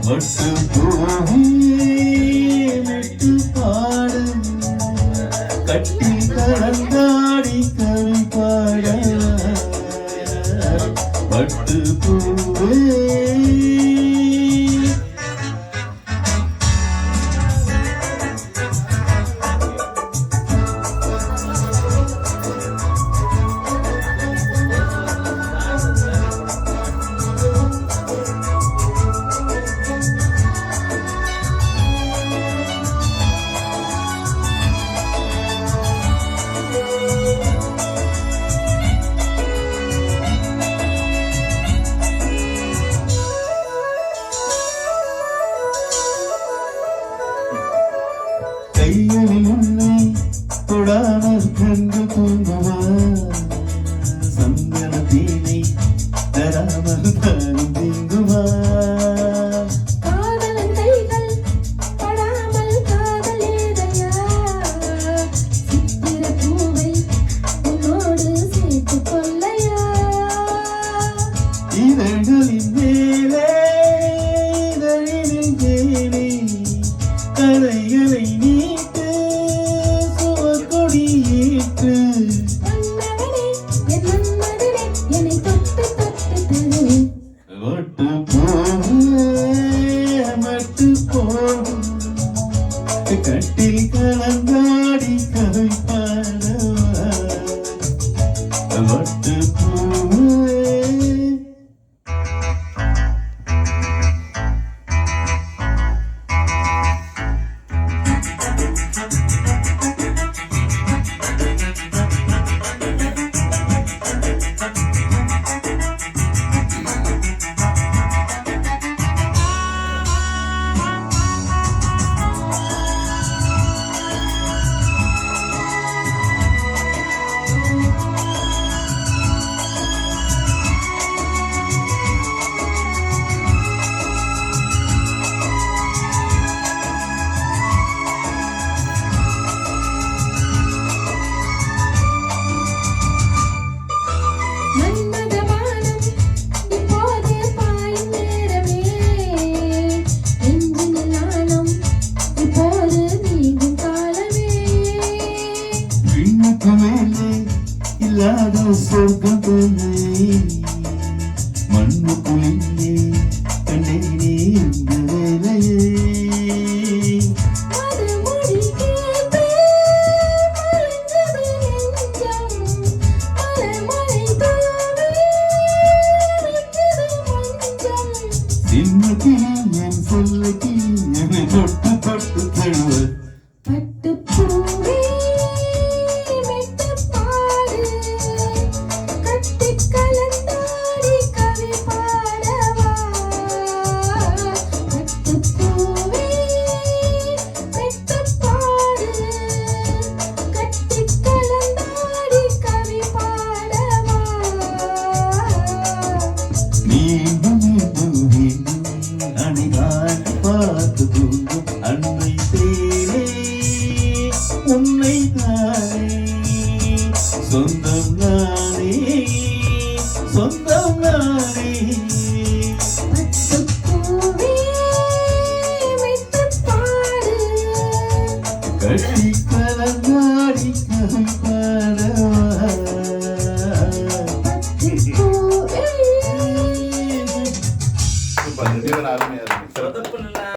மட்டு போட்டு பாடு கட்டி கலந்தாடி கவி பாட மட்டு பூவே கைகளில் உன்னை தொடாமல் கண்டு தூங்குவா சந்தன தீனை தராமல் தானும் தீங்குவா காதலன் கைகள் படாமல் காதல் ஏதையா சித்திர பூவை உன்னோடு சேர்த்து கொள்ளையா இதழ்களின் மேலே இதழினில் தேனே கரைகளை நீட்டு சுவர்கொடியேற்று மன்னவனே என் மன்மதனே என்னை தொட்டு தொட்டு தரு மட்டு போகும் மட்டு போகும் கட்டில் கலந்தாடி கவி பாடவா மட்டு போவே மன்மதவானம் இப்போது பாயும் நேரமே நெஞ்சினில் நாணம் இப்போது நீங்கும் காலமே விண்ணுக்கு மேலே இல்லாத சொர்க்கம் போலே மண்ணுக்குள்ளே கண்டேனே இந்த வேலையே மறுமொழி கேட்பே மறைஞ்சது நெஞ்சம் மலர்மழை தூவி வைத்தது மஞ்சள் சின்னக்கு என் சொல்லுக்கு என்னை தொட்டு தொட்டு தழுவ பட்டுப் பூவே மெட்டுப் பாடு கட்டிக் கலந்தாடி கவி பாடவா பட்டுப் பூவே மெட்டுப் பாடு கட்டிக் கலந்தாடி கவி பாடவா மீண்டும் மீண்டும் மீண்டும் அணிகான் பார்த்து தூங்கும் அன்னை தேனே உன்னை தானே சொந்தம் நானே சொந்தம் நானே பட்டுப் பூவே மெட்டுப் பாடு கட்டி கலந்தாடி கவி பாடவா பட்டுப் பூவே சூப்பர். இந்த டியூன் அருமையா இருக்கு. சிறப்பு.